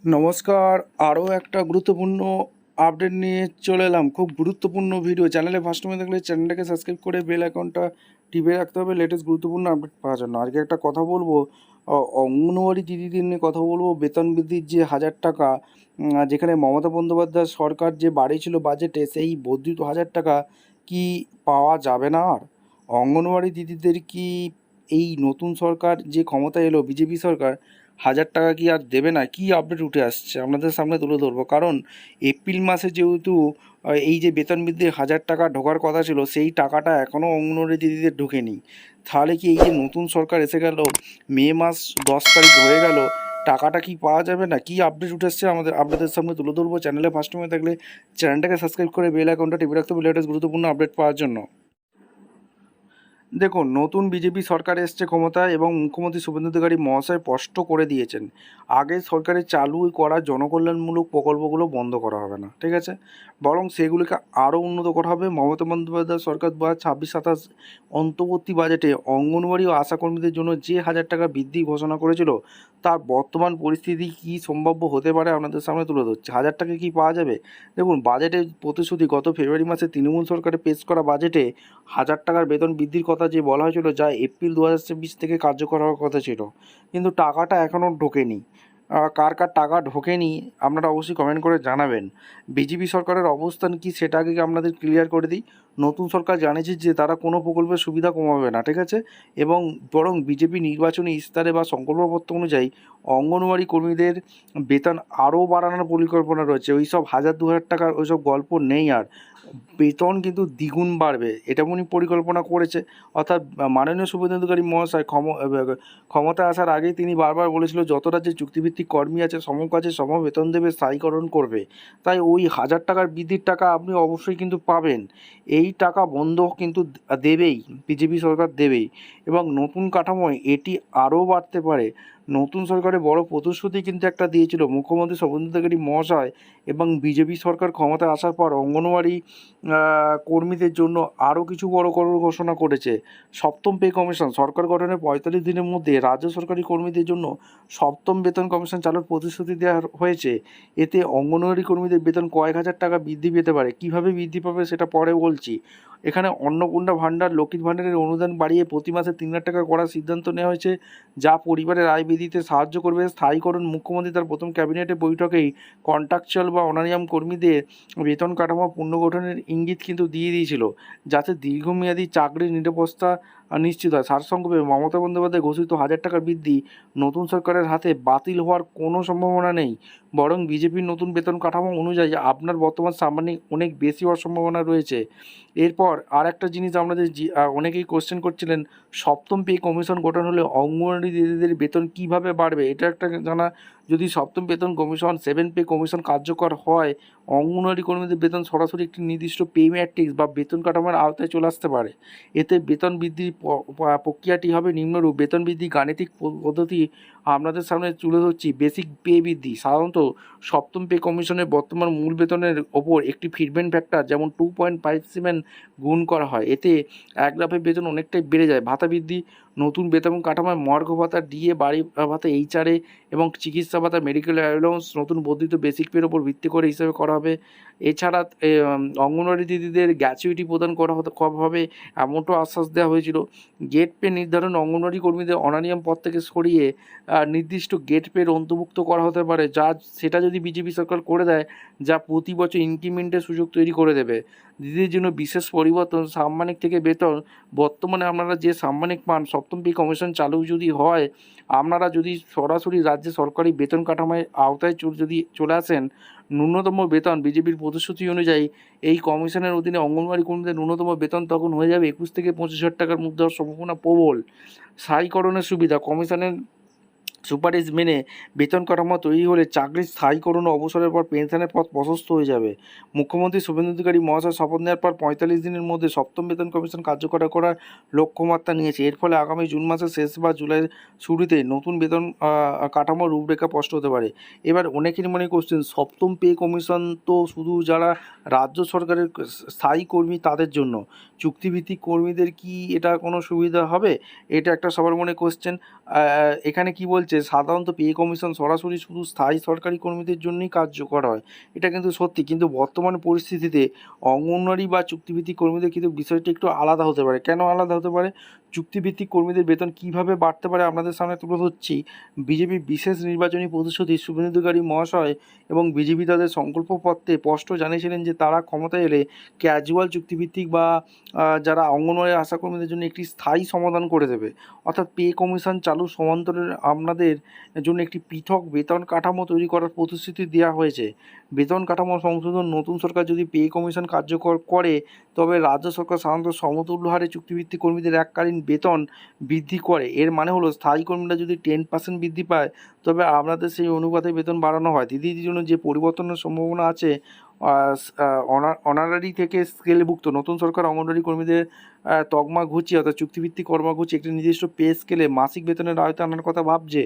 নমস্কার। আরও একটা গুরুত্বপূর্ণ আপডেট নিয়ে চলে এলাম। খুব গুরুত্বপূর্ণ ভিডিও। চ্যানেলে ফার্স্ট টাইম দেখলে চ্যানেলটাকে সাবস্ক্রাইব করে বেল আইকনটা টিপে রাখতে হবে লেটেস্ট গুরুত্বপূর্ণ আপডেট পাওয়ার জন্য। আজকে একটা কথা বলবো, অঙ্গনওয়াড়ি দিদিদের নিয়ে কথা বলবো। বেতন বৃদ্ধির যে 1000 টাকা, যেখানে মমতা বন্দ্যোপাধ্যায় সরকার যে বাড়িয়েছিল বাজেটে, সেই বর্ধিত 1000 টাকা কি পাওয়া যাবে না আর? অঙ্গনওয়াড়ি দিদিদের কি এই নতুন সরকার যে ক্ষমতায় এলো, বিজেপি সরকার, 1000 টাকা কি আর দেবে না? কি আপডেট উঠে আসছে আপনাদের সামনে তুলে ধরবো। কারণ এপ্রিল মাসে যেহেতু এই যে বেতন বৃদ্ধির 1000 টাকা ঢোকার কথা ছিল, সেই টাকাটা এখনও অঙ্গনওয়াড়ি দিদিদের ঢোকেনি। তাহলে কি এই যে নতুন সরকার এসে গেল, মে মাস 10 তারিখ হয়ে গেল, টাকাটা কি পাওয়া যাবে না? কি আপডেট উঠে আসছে আপনাদের সামনে তুলে ধরবো। চ্যানেলে ফার্স্ট টাইমে থাকলে চ্যানেলটাকে সাবস্ক্রাইব করে বেল আইকনটা টিপে রাখতে হবে লেটেস্ট গুরুত্বপূর্ণ আপডেট পাওয়ার জন্য। দেখুন, নতুন বিজেপি সরকার এসছে ক্ষমতায় এবং মুখ্যমন্ত্রী শুভেন্দু অধিকারী মহাশয় স্পষ্ট করে দিয়েছেন, আগের সরকারের চালু করা জনকল্যাণমূলক প্রকল্পগুলো বন্ধ করা হবে না, ঠিক আছে? বরং সেগুলিকে আরও উন্নত করা হবে। মমতা বন্দ্যোপাধ্যায় সরকার 2026-27 অন্তর্বর্তী বাজেটে অঙ্গনওয়াড়ি ও আশাকর্মীদের জন্য যে 1000 টাকা বৃদ্ধি ঘোষণা করেছিল, তার বর্তমান পরিস্থিতি কী সম্ভাব্য হতে পারে আপনাদের সামনে তুলে ধরছে। 1000 টাকা কি পাওয়া যাবে? দেখুন, বাজেটের প্রতিশ্রুতি গত ফেব্রুয়ারি মাসে তৃণমূল সরকারের পেশ করা বাজেটে 1000 টাকার বেতন বৃদ্ধির কথা যে বলা হয়েছিল, যা এপ্রিল 2024 থেকে কার্যকর হওয়ার কথা ছিল, কিন্তু টাকাটা এখনও ঢোকেনি। কার কার টাকা ঢোকেনি আপনারা অবশ্যই কমেন্ট করে জানাবেন। বিজেপি সরকারের অবস্থান কি সেটা আগে আপনাদের ক্লিয়ার করে দিই। নতুন সরকার জানিয়েছে যে তারা কোনো প্রকল্পের সুবিধা কমাবে না, ঠিক আছে? এবং বরং বিজেপি নির্বাচনী ইস্তারে বা সংকল্পপত্র অনুযায়ী অঙ্গনওয়াড়ি কর্মীদের বেতন আরও বাড়ানোর পরিকল্পনা রয়েছে। ওই সব 1000-2000 টাকার ওই সব গল্প নেই আর। বেতন কিন্তু দ্বিগুণ বাড়বে, এটা উনি পরিকল্পনা করেছে। অর্থাৎ মাননীয় শুভেন্দু অধিকারী মহাশয় ক্ষমতায় আসার আগেই তিনি বারবার বলেছিল, যত রাজ্যে চুক্তিভিত্তিক কর্মী আছে সম কাজে সম বেতন দেবে, স্থায়ীকরণ করবে। তাই ওই 1000 টাকার বৃদ্ধির টাকা আপনি অবশ্যই কিন্তু পাবেন। এই টাকা বন্ধ কিন্তু দেবেই, বিজেপি সরকার দেবেই। এবং নতুন কাঠামোয় এটি আরও বাড়তে পারে। নতুন সরকারের বড় প্রতিশ্রুতি কিন্তু একটা দিয়েছিল মুখ্যমন্ত্রী শুভেন্দু অধিকারী মহাশয়, এবং বিজেপি সরকার ক্ষমতায় আসার পর অঙ্গনওয়াড়ি কর্মীদের জন্য আরও কিছু বড় ঘোষণা করেছে। সপ্তম পে কমিশন, সরকার গঠনের 45 দিনের মধ্যে রাজ্য সরকারি কর্মীদের জন্য সপ্তম বেতন কমিশন চালুর প্রতিশ্রুতি দেওয়া হয়েছে। এতে অঙ্গনওয়াড়ি কর্মীদের বেতন কয়েক হাজার টাকা বৃদ্ধি পেতে পারে। কীভাবে বৃদ্ধি পাবে সেটা পরে বলছি। এখানে অন্নপূর্ণা ভাণ্ডার, লক্ষ্মীর ভাণ্ডারের অনুদান বাড়িয়ে প্রতি মাসে 3,00,000 টাকা করার সিদ্ধান্ত নেওয়া হয়েছে, যা পরিবারের আয় বৃদ্ধিতে সাহায্য করবে। স্থায়ীকরণ, মুখ্যমন্ত্রী তার প্রথম ক্যাবিনেটের বৈঠকেই কন্ট্রাকচুয়াল বা অনারিয়াম কর্মীদের বেতন কাঠামো পুনর্গঠনের ইঙ্গিত কিন্তু দিয়ে দিয়েছিল, যাতে দীর্ঘমেয়াদী চাকরির নিরাপত্তা নিশ্চিত হয়। সারসংক্ষেপে, মমতা বন্দ্যোপাধ্যায় ঘোষিত 1000 টাকার বৃদ্ধি নতুন সরকারের হাতে বাতিল হওয়ার কোনো সম্ভাবনা নেই, বরং বিজেপির নতুন বেতন কাঠামো অনুযায়ী আপনার বর্তমান সাম্মানিক অনেক বেশি হওয়ার সম্ভাবনা রয়েছে। এরপর আর একটা জিনিস আপনাদের অনেকেই কোশ্চেন করছিলেন, সপ্তম পে কমিশন গঠন হলে অঙ্গনওয়াড়ি দিদিদের বেতন কীভাবে বাড়বে, এটা একটা জানা। যদি সপ্তম বেতন কমিশন, 7 পে কমিশন কার্যকর হয়, অঙ্গনওয়াড়ি কর্মীদের বেতন সরাসরি একটি নির্দিষ্ট পে ম্যাট্রিক্স বা বেতন কাঠামোর আওতায় চলে আসতে পারে। এতে বেতন বৃদ্ধির প্রক্রিয়াটি হবে নিম্নরূপ। বেতন বৃদ্ধি গাণিতিক পদ্ধতি আপনাদের সামনে তুলে ধরছি। বেসিক পে বৃদ্ধি সাধারণত সপ্তম পে কমিশনের বর্তমান মূল বেতনের ওপর একটি ফিডব্যাক ফ্যাক্টর যেমন 2.57 গুণ করা হয়। এতে এক লাফে বেতন অনেকটাই বেড়ে যায়। ভাতা বৃদ্ধি, নতুন বেতন কাঠামোয় মর্গ ভাতা, ডিএ, বাড়ি ভাতা, এইচআরএ এবং চিকিৎসা ভাতা, মেডিকেল অ্যালাউন্স নতুন বর্ধিত বেসিক পের ওপর ভিত্তি করে হিসাবে করা হবে। এছাড়া অঙ্গনওয়াড়ি দিদিদের গ্র্যাচুইটি প্রদান করা হবে, এমনটাও আশ্বাস দেওয়া হয়েছিল। গেট পে নির্ধারণ, অঙ্গনওয়াড়ি কর্মীদের অনারিয়াম পদ থেকে সরিয়ে নির্দিষ্ট গেট পের অন্তর্ভুক্ত করা হতে পারে, সেটা যদি বিজেপি সরকার করে দেয়, যা প্রতি বছর ইনক্রিমেন্টের সুযোগ তৈরি করে দেবে। দিদিদের জন্য বিশেষ পরিবর্তন, সাম্মানিক থেকে বেতন। বর্তমানে আপনারা যে সাম্মানিক পান, সপ্তম পে কমিশন চালু যদি হয়, আপনারা যদি সরাসরি রাজ্যে সরকারি বেতন কাঠামোর আওতায় যদি চলে আসেন, ন্যূনতম বেতন বিজেপির প্রতিশ্রুতি অনুযায়ী এই কমিশনের অধীনে অঙ্গনওয়াড়ি কর্মীদের ন্যূনতম বেতন তখন হয়ে যাবে 21 থেকে 25,000 টাকার মধ্যে হওয়ার সম্ভাবনা প্রবল। স্থায়ীকরণের সুবিধা, কমিশনের সুপারিশ মেনে বেতন কাঠামো তৈরি হলে চাকরির স্থায়ীকরণ ও অবসরের পর পেনশনের পথ প্রশস্ত হয়ে যাবে। মুখ্যমন্ত্রী শুভেন্দু অধিকারী মহাশয় শপথ নেওয়ার পর 45 দিনের মধ্যে সপ্তম বেতন কমিশন কার্যকর করার লক্ষ্যমাত্রা নিয়েছে। এর ফলে আগামী জুন মাসের শেষ বা জুলাইয়ের শুরুতে নতুন বেতন কাঠামোর রূপরেখা স্পষ্ট হতে পারে। এবার অনেকের মনে কোশ্চেন, সপ্তম পে কমিশন তো শুধু যারা রাজ্য সরকারের স্থায়ী কর্মী তাদের জন্য, চুক্তিভিত্তিক কর্মীদের কি এটা কোনো সুবিধা হবে? এটা একটা সবার মনে কোশ্চেন। এখানে কি বলছে, সাধারণত পে কমিশন সরাসরি শুধু স্থায়ী সরকারি কর্মীদের জন্যই কার্যকর হয়। এটা কিন্তু সত্যি, কিন্তু বর্তমান পরিস্থিতিতে অঙ্গনওয়াড়ি বা চুক্তিভিত্তিক কর্মীদের কিন্তু বিষয়টি একটু আলাদা হতে পারে। কেন আলাদা হতে পারে? চুক্তিভিত্তিক কর্মীদের বেতন কীভাবে বাড়তে পারে আপনাদের সামনে তুলে ধরছি। বিজেপি বিশেষ নির্বাচনী প্রতিশ্রুতি শুভেন্দু অধিকারী মহাশয় এবং বিজেপি তাদের সংকল্পপত্রে স্পষ্ট জানিয়েছিলেন যে তারা ক্ষমতায় এলে ক্যাজুয়াল চুক্তিভিত্তিক বা যারা অঙ্গনওয়াড়ি আশাকর্মীদের জন্য একটি স্থায়ী সমাধান করে দেবে। অর্থাৎ পে কমিশন চালু সমান্তরালে আপনাদের জন্য একটি পৃথক বেতন কাঠামো তৈরি করার প্রতিশ্রুতি দেওয়া হয়েছে। বেতন কাঠামো সংশোধন, নতুন সরকার যদি পে কমিশন কার্যকর করে তবে রাজ্য সরকার সাধারণত সমতুল্য হারে চুক্তিভিত্তিক কর্মীদের এককালীন বেতন বৃদ্ধি করে। এর মানে হলো স্থায়ী কর্মীরা যদি 10% বৃদ্ধি পায় তবে আপনাদের সেই অনুপাতে বেতন বাড়ানো হয়। দিদির জন্য যে পরিবর্তনের সম্ভাবনা আছে, অনারারি থেকে স্কেলভুক্ত নতুন সরকার অঙ্গনওয়াড়ি কর্মীদের তকমা ঘুচিয়ে অর্থাৎ চুক্তিভিত্তিক কর্মা ঘুচিয়ে একটি নির্দিষ্ট পে স্কেলে মাসিক বেতনের আওতায় আনার কথা ভাবছে।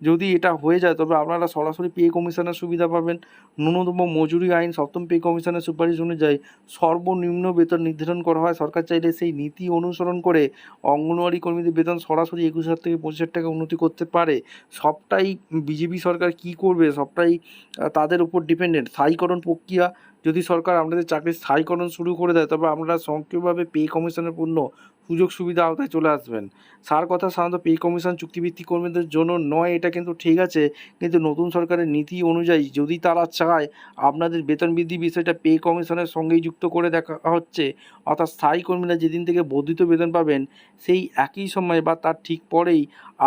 যদি এটা হয়ে যায় তবে আপনারা সরাসরি পে কমিশনের সুবিধা পাবেন। ন্যূনতম মজুরি আইন 7ম পে কমিশনের সুপারিশ অনুযায়ী সর্বনিম্ন বেতন নির্ধারণ করা হয়। সরকার চাইলে সেই নীতি অনুসরণ করে অঙ্গনওয়াড়ি কর্মীদের বেতন সরাসরি 21,000 থেকে 25,000 টাকা উন্নতি করতে পারে। সবটাই বিজেপি সরকার কী করবে, সবটাই তাদের উপর ডিপেন্ডেন্ট। স্থায়ীকরণ প্রক্রিয়া, যদি সরকার আপনাদের চাকরির স্থায়ীকরণ শুরু করে দেয় তবে আপনারা সক্রিয়ভাবে পে কমিশনের পূর্ণ সুযোগ সুবিধা আওতায় চলে আসবেন। সার কথা, সাধারণত পে কমিশন চুক্তিভিত্তিক কর্মীদের জন্য নয়, এটা কিন্তু ঠিক আছে, কিন্তু নতুন সরকারের নীতি অনুযায়ী যদি তারা চায় আপনাদের বেতন বৃদ্ধি বিষয়টা পে কমিশনের সঙ্গেই যুক্ত করে দেখা হচ্ছে, অর্থাৎ স্থায়ী কর্মীরা যেদিন থেকে বর্ধিত বেতন পাবেন সেই একই সময় বা তার ঠিক পরেই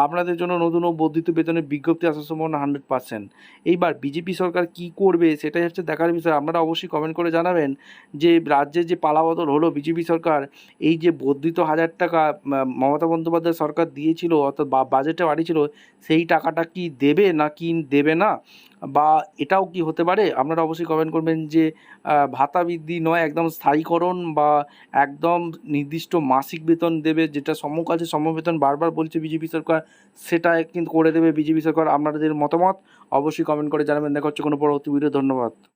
আপনাদের জন্য নতুন ও বর্ধিত বেতনের বিজ্ঞপ্তি আসার সম্ভাবনা 100%। এইবার বিজেপি সরকার কি করবে সেটাই হচ্ছে দেখার বিষয়। আপনারা অবশ্যই কমেন্ট করে জানাবেন যে রাজ্যে যে পালাবদল হলো বিজেপি সরকার, এই যে বর্ধিত 1,000 টাকা মমতা বন্দ্যোপাধ্যায় সরকার দিয়েছিল অর্থাৎ বাজেটে বাড়িয়েছিল, সেই টাকাটা কি দেবে না কি দেবে না, বা এটাও কি হতে পারে? আপনারা অবশ্যই কমেন্ট করবেন যে ভাতা বৃদ্ধি নয়, একদম স্থায়ীকরণ বা একদম নির্দিষ্ট মাসিক বেতন দেবে, যেটা সমকাজে সমবেতন বারবার বলছে বিজেপি সরকার, সেটা কিন্তু করে দেবে বিজেপি সরকার। আপনাদের মতামত অবশ্যই কমেন্ট করে জানাবেন। দেখা হচ্ছে কোনো পরবর্তী ভিডিও। ধন্যবাদ।